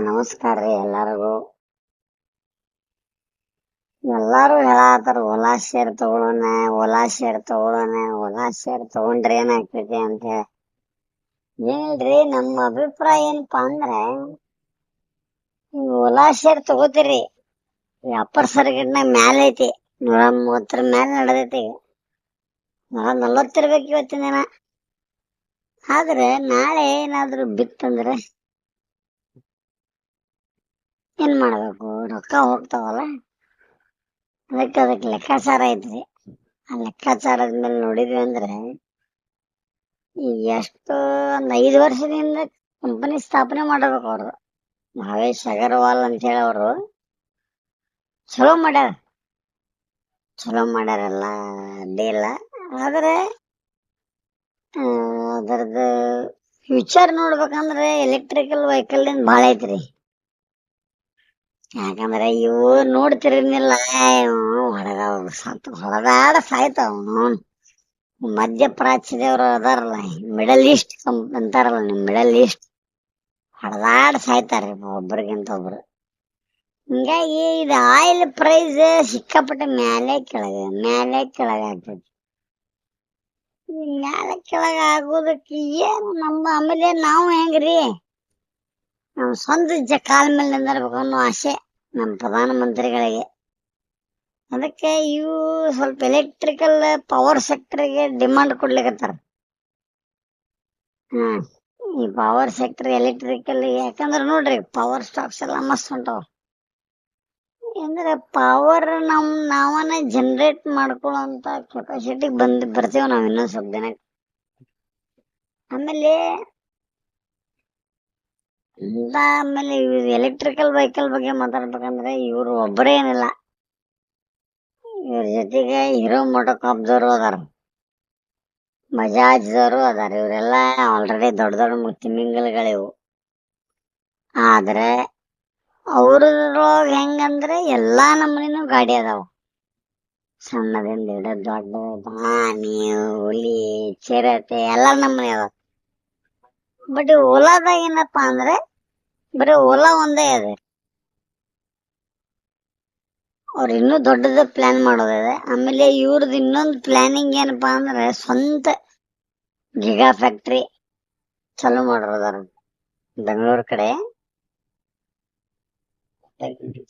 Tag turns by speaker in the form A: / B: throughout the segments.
A: ನಮಸ್ಕಾರ ರೀ ಎಲ್ಲರಿಗೂ. ಎಲ್ಲಾರು ಹೇಳತ್ತಾರ ಓಲಾ ಶೇರ್ ತಗೊಂಡ್ರೆ ಏನಾಗ್ತೈತಿ ಅಂತ ಹೇಳಿ. ಏನಿಲ್ರಿ, ನಮ್ಮ ಅಭಿಪ್ರಾಯ ಏನಪ್ಪಾ ಅಂದ್ರೆ ಈ ಓಲಾ ಶೇರ್ ತಗೋತೀರಿ, ಅಪ್ಪರ್ ಸರ್ಕಿಟ್ನ ಮ್ಯಾಲ ಐತಿ, 130 ಮ್ಯಾಲ ನಡೆದೈತಿ. 140 ಇರ್ಬೇಕು ಇವತ್ತಿನ ದಿನ. ಆದ್ರೆ ನಾಳೆ ಏನಾದ್ರು ಬಿತ್ತಂದ್ರೆ ಏನ್ ಮಾಡ್ಬೇಕು? ರೊಕ್ಕ ಹೋಗ್ತಾವಲ್ಲ, ಅದಕ್ಕೆ ಲೆಕ್ಕಾಚಾರ ಐತ್ರಿ. ಆ ಲೆಕ್ಕಾಚಾರದ ಮೇಲೆ ನೋಡಿದ್ವಿ ಅಂದ್ರೆ ಈಗ ಎಷ್ಟು ಒಂದ್ 5 ವರ್ಷದಿಂದ ಕಂಪನಿ ಸ್ಥಾಪನೆ ಮಾಡಬೇಕು. ಅವ್ರು ಭಾವೇಶ್ ಅಗರ್ವಾಲ್ ಅಂತ ಹೇಳಿ ಅವರು ಚಲೋ ಮಾಡ್ಯಾರಲ್ಲ, ಅಡ್ಡಿ ಇಲ್ಲ. ಆದ್ರೆ ಅದರದ್ದು ಫ್ಯೂಚರ್ ನೋಡ್ಬೇಕಂದ್ರೆ ಎಲೆಕ್ಟ್ರಿಕಲ್ ವೆಹಿಕಲ್ ಭಾಳ ಐತ್ರಿ. ಯಾಕಂದ್ರೆ ಇವು ನೋಡ್ತಿರಲಿಲ್ಲ, ಹೊಡೆದಾಡ ಸಾಯ್ತಾವ. ಮಧ್ಯಪ್ರಾಚ್ಯದವ್ರು ಅದಾರಲ್ಲ, ಮಿಡಲ್ ಈಸ್ಟ್ ಅಂತಾರಲ್ಲ, ಮಿಡಲ್ ಈಸ್ಟ್ ಹೊಡೆದಾಡ ಸಾಯ್ತಾರ್ರಿ ಒಬ್ರಿಗಿಂತ ಒಬ್ರು. ಹಿಂಗಾಗಿ ಇದು ಆಯಿಲ್ ಪ್ರೈಸ್ ಸಿಕ್ಕಾಪಟ್ಟೆ ಮ್ಯಾಲೆ ಕೆಳಗೆ ಆಗ್ತೈತಿ. ಮ್ಯಾಲೆ ಕೆಳಗೆ ಆಗೋದಕ್ಕೆ ಏನು ಆಮೇಲೆ ನಾವು ಹೆಂಗ್ರಿ ನಾವು ಸ್ವಂತ ಕಾಲ ಮೇಲೆ ನಿಂದಿರ್ಬೇಕು ಅನ್ನೋ ಆಸೆ ನಮ್ಮ ಪ್ರಧಾನ ಮಂತ್ರಿಗಳಿಗೆ. ಅದಕ್ಕೆ ಇವು ಸ್ವಲ್ಪ ಎಲೆಕ್ಟ್ರಿಕಲ್ ಪವರ್ ಸೆಕ್ಟರ್ಗೆ ಡಿಮಾಂಡ್ ಕೊಡ್ಲಿಕತ್ತಾರ. ಈ ಪವರ್ ಸೆಕ್ಟರ್ ಎಲೆಕ್ಟ್ರಿಕಲ್, ಯಾಕಂದ್ರೆ ನೋಡ್ರಿ ಪವರ್ ಸ್ಟಾಕ್ಸ್ ಎಲ್ಲ ಮಸ್ತ್ ಹೊಂಟಾವ. ಅಂದ್ರೆ ಪವರ್ ನಾವನ್ನ ಜನರೇಟ್ ಮಾಡ್ಕೊಳ್ಳೋಂತ ಕೆಪಾಸಿಟಿ ಬರ್ತೀವಿ ನಾವ್ ಇನ್ನೊಂದ್ ಸ್ವಲ್ಪ ದಿನ. ಆಮೇಲೆ ಎಲೆಕ್ಟ್ರಿಕಲ್ ವೆಹಿಕಲ್ ಬಗ್ಗೆ ಮಾತಾಡ್ಬೇಕಂದ್ರೆ ಇವ್ರು ಒಬ್ಬರೇ ಏನಿಲ್ಲ, ಇವ್ರ ಜೊತೆಗೆ ಹೀರೋ ಮೋಟೋಕಾರ್ಪ್ದವರು ಅದಾರ, ಬಜಾಜ್ದವರು ಅದಾರ. ಇವರೆಲ್ಲ ಆಲ್ರೆಡಿ ದೊಡ್ಡ ತಿಮಿಂಗಲ್ಗಳಿವು. ಆದ್ರೆ ಅವ್ರೊಳಗ ಹೆಂಗಂದ್ರೆ ಎಲ್ಲಾ ನಮೂನಿನೂ ಗಾಡಿ ಅದಾವ, ಸಣ್ಣದಿಂದ ಹಿಡಿದು ದೊಡ್ಡ ಆನಿ, ಹುಲಿ, ಚಿರತೆ ಎಲ್ಲಾ ನಮೂನಿ ಅದಾವ. ಬಟ್ ಓಲಾದಾಗ ಏನಪ್ಪಾ ಅಂದ್ರೆ ಬರೀ ಓಲಾ ಒಂದೇ ಇದೆ. ಅವ್ರು ಇನ್ನೂ ದೊಡ್ಡದ ಪ್ಲಾನ್ ಮಾಡೋದಿದೆ. ಆಮೇಲೆ ಇವ್ರದ್ದು ಇನ್ನೊಂದು ಪ್ಲಾನಿಂಗ್ ಏನಪ್ಪಾ ಅಂದ್ರೆ ಸ್ವಂತ ಗಿಗಾ ಫ್ಯಾಕ್ಟ್ರಿ ಚಾಲೂ ಮಾಡೋದಾರ ಬೆಂಗಳೂರು ಕಡೆ.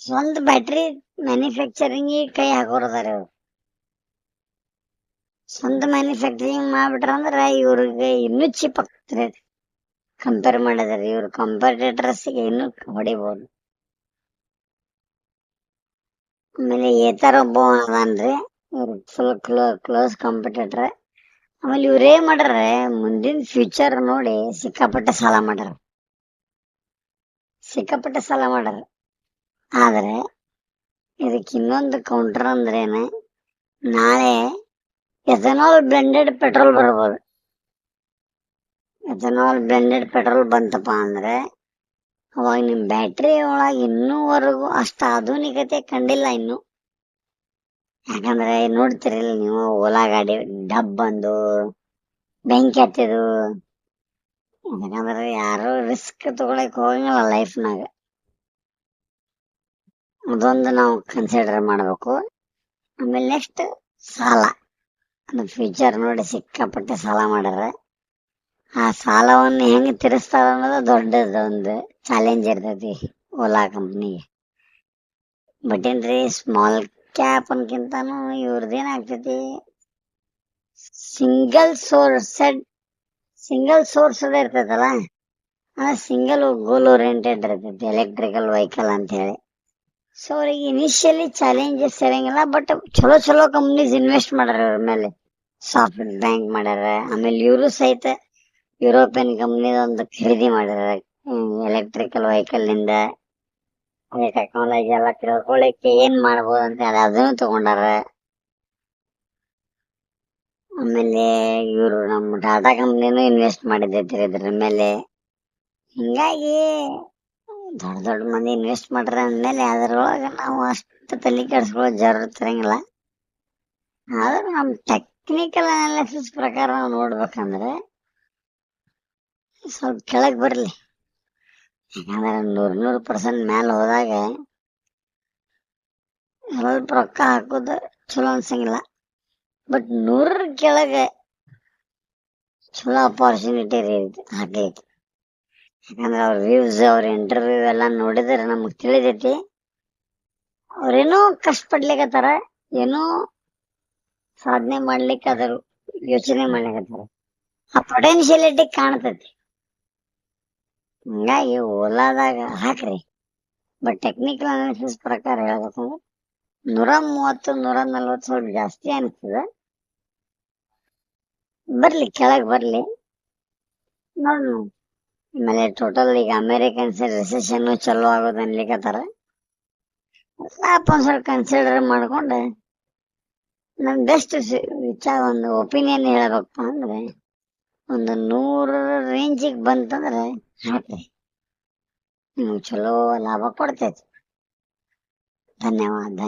A: ಸ್ವಂತ ಬ್ಯಾಟ್ರಿ ಮ್ಯಾನುಫ್ಯಾಕ್ಚರಿಂಗ್ ಕೈ ಹಾಕೋರದಾರ ಇವ್ರು. ಸ್ವಂತ ಮ್ಯಾನುಫ್ಯಾಕ್ಚರಿಂಗ್ ಮಾಡ್ಬಿಟ್ರ ಅಂದ್ರೆ ಇವ್ರಿಗೆ ಇನ್ನೂ ಚೀಪ್ ಆಗ್ತದೆ ಕಂಪೇರ್ ಮಾಡಿದಾರೆ. ಇವ್ರ ಕಾಂಪಿಟೇಟರ್ಸ್ಗೆ ಇನ್ನೂ ಹೊಡಿಬಹುದು. ಆಮೇಲೆ ಏತರ ಒಬ್ಬ ಅದಾನ್ರಿ, ಇವ್ರು ಫುಲ್ ಕ್ಲೋಸ್ ಕಾಂಪಿಟೇಟರ್. ಆಮೇಲೆ ಇವ್ರೇ ಮಾಡ್ರ ಮುಂದಿನ ಫ್ಯೂಚರ್ ನೋಡಿ ಸಿಕ್ಕಾಪಟ್ಟೆ ಸಾಲ ಮಾಡ್ಯಾರ. ಆದ್ರೆ ಇದಕ್ಕೆ ಇನ್ನೊಂದು ಕೌಂಟರ್ ಅಂದ್ರೇನೆ, ನಾಳೆ ಎಥನಾಲ್ ಬ್ಲೆಂಡೆಡ್ ಪೆಟ್ರೋಲ್ ಬರ್ಬೋದು. ಎಥನಾಲ್ ಬ್ಲೆಂಡೆಡ್ ಪೆಟ್ರೋಲ್ ಬಂತಪ್ಪ ಅಂದ್ರೆ ಅವಾಗ ನಿಮ್ ಬ್ಯಾಟ್ರಿ ಒಳಗೆ ಇನ್ನೂವರೆಗೂ ಅಷ್ಟ ಆಧುನಿಕತೆ ಕಂಡಿಲ್ಲ ಇನ್ನು. ಯಾಕಂದ್ರೆ ನೋಡ್ತಿರಲ್ಲ ನೀವು, ಓಲಾ ಗಾಡಿ ಡಬ್ ಬಂದು ಬೆಂಕಿ ಹತ್ತಿದು. ಯಾಕಂದ್ರೆ ಯಾರು ರಿಸ್ಕ್ ತಗೊಳಕ್ ಹೋಗಂಗಿಲ್ಲ ಲೈಫ್ನಾಗ. ಅದೊಂದು ನಾವು ಕನ್ಸಿಡರ್ ಮಾಡ್ಬೇಕು. ಆಮೇಲೆ ನೆಕ್ಸ್ಟ್ ಸಾಲ, ಅದು ಫ್ಯೂಚರ್ ನೋಡಿ ಸಿಕ್ಕಾಪಟ್ಟೆ ಸಾಲ ಮಾಡ್ಯಾರ. ಆ ಸಾಲವನ್ನು ಹೆಂಗ್ ತೀರಿಸ್ತಾರ ಅನ್ನೋದು ದೊಡ್ಡದೊಂದು ಚಾಲೆಂಜ್ ಇರ್ತೈತಿ ಓಲಾ ಕಂಪ್ನಿಗೆ. ಬಟ್ ಏನ್ರಿ, ಸ್ಮಾಲ್ ಕ್ಯಾಪ್ ಅನ್ಕಿಂತಾನು ಇವ್ರದ್ದೇನಾಗ್ತೈತಿ, ಸಿಂಗಲ್ ಸೋರ್ಸ್ ಇರ್ತೈತಲ್ಲ, ಸಿಂಗಲ್ ಗೋಲ್ ಓರಿಯೆಂಟೆಡ್ ಇರ್ತೈತಿ ಎಲೆಕ್ಟ್ರಿಕಲ್ ವೆಹಿಕಲ್ ಅಂತ ಹೇಳಿ. ಸೊ ಅವ್ರಿಗೆ ಇನಿಷಿಯಲಿ ಚಾಲೆಂಜಸ್ ಇರಂಗಿಲ್ಲ. ಬಟ್ ಚಲೋ ಕಂಪ್ನೀಸ್ ಇನ್ವೆಸ್ಟ್ ಮಾಡ್ಯಾರ ಇವ್ರ ಮೇಲೆ. ಸಾಫ್ಟ್ ಬ್ಯಾಂಕ್ ಮಾಡ್ಯಾರ. ಆಮೇಲೆ ಇವರು ಸಹಿತ ಯುರೋಪಿಯನ್ ಕಂಪ್ನಿ ಒಂದು ಖರೀದಿ ಮಾಡ್ಯಾರ ಎಲೆಕ್ಟ್ರಿಕಲ್ ವೆಹಿಕಲ್ ನಿಂದ. ಟೆಕ್ನಾಲಜಿ ಎಲ್ಲ ತಿಳ್ಕೊಳಿಕ್ಕೆ ಏನ್ ಮಾಡ್ಬೋದು ಅಂತ ಹೇಳಿ ಅದನ್ನು ತಗೊಂಡಾರ. ಆಮೇಲೆ ಇವರು ನಮ್ಮ ಟಾಟಾ ಕಂಪ್ನಿನೂ ಇನ್ವೆಸ್ಟ್ ಮಾಡಿದ್ದೈತ್ರಿ ಇದ್ರ ಮೇಲೆ. ಹಿಂಗಾಗಿ ದೊಡ್ಡ ಮಂದಿ ಇನ್ವೆಸ್ಟ್ ಮಾಡ್ರ ಅಂದ್ಮೇಲೆ ಅದ್ರೊಳಗ ನಾವು ಅಷ್ಟು ತಲೆ ಕೆಡಿಸ್ಕೊಳ್ಳೋ ಜरूरत ಇರಂಗಿಲ್ಲ. ಆದ್ರೆ ನಮ್ ಟೆಕ್ನಿಕಲ್ ಅನಾಲಿಸಿಸ್ ಪ್ರಕಾರ ನಾವು ನೋಡ್ಬೇಕಂದ್ರೆ ಸ್ವಲ್ಪ ಕೆಳಗ್ ಬರ್ಲಿ, ಯಾಕಂದ್ರೆ 100% ಮ್ಯಾಲ ಹೋದಾಗ ಸ್ವಲ್ಪ ರೊಕ್ಕ ಹಾಕೋದು ಚಲೋ ಅನ್ಸಂಗಿಲ್ಲ. ಬಟ್ 100 ಕೆಳಗೆ ಚಲೋ ಅಪಾರ್ಚುನಿಟಿ ರೀ ಹಾಕ್ಲಿಕ್ಕೆ. ಯಾಕಂದ್ರೆ ಅವ್ರ ವ್ಯೂಸ್, ಅವ್ರ ಇಂಟರ್ವ್ಯೂ ಎಲ್ಲ ನೋಡಿದ್ರೆ ನಮಗ್ ತಿಳಿದೈತಿ ಅವ್ರೇನೋ ಕಷ್ಟಪಡ್ಲಿಕ್ಕತ್ತಾರ, ಏನೋ ಸಾಧನೆ ಮಾಡ್ಲಿಕ್ಕೆ ಅದ್ರ ಯೋಚನೆ ಮಾಡ್ಲಿಕ್ಕತ್ತಾರ. ಆ ಪೊಟೆನ್ಶಿಯಲಿಟಿ ಕಾಣ್ತೈತಿ. ಹಂಗಾಗಿ ಓಲಾದಾಗ ಹಾಕ್ರಿ. ಬಟ್ ಟೆಕ್ನಿಕಲ್ ಅನಾಲಿಸಿಸ್ ಪ್ರಕಾರ ಹೇಳ್ಬೇಕಂದ್ರೆ 130, 140 ಸ್ವಲ್ಪ ಜಾಸ್ತಿ ಅನಿಸ್ತದ. ಬರ್ಲಿ ಕೆಳಗ್ ಬರ್ಲಿ ನೋಡ್. ಆಮೇಲೆ ಟೋಟಲ್ ಈಗ ಅಮೇರಿಕನ್ಸ್ ರಿಸೆಷನ್ ಚಲೋ ಆಗೋದು ಅನ್ಲಿಕ್ಕತ್ತಾರ. ಒಂದ್ ಸ್ವಲ್ಪ ಕನ್ಸಿಡರ್ ಮಾಡ್ಕೊಂಡು ನನ್ ಬೆಸ್ಟ್ ವಿಚಾರ ಒಂದು ಒಪಿನಿಯನ್ ಹೇಳ್ಬೇಕಪ್ಪ ಅಂದ್ರೆ ಒಂದು 100 ರೇಂಜಿಗೆ ಬಂತಂದ್ರೆ ಹಾಕ್ರಿ, ನಿಮ್ಗೆ ಚಲೋ ಲಾಭ ಕೊಡ್ತೈತಿ. ಧನ್ಯವಾದ.